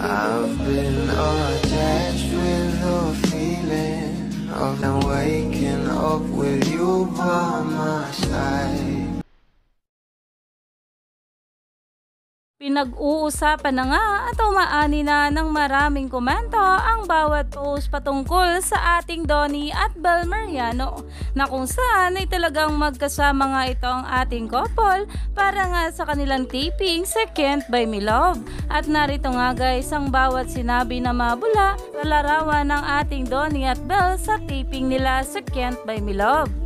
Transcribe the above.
I've been attached with the feeling of now waking up with you by my side. Pinag-uusapan na nga at umaani na ng maraming komento ang bawat post patungkol sa ating Donnie at Bel Mariano na kung saan ay talagang magkasama nga ito ang ating couple para nga sa kanilang taping sa Can't Buy Me Love. At narito nga guys ang bawat sinabi na mabula sa larawan ng ating Donnie at Bel sa taping nila sa Can't Buy Me Love.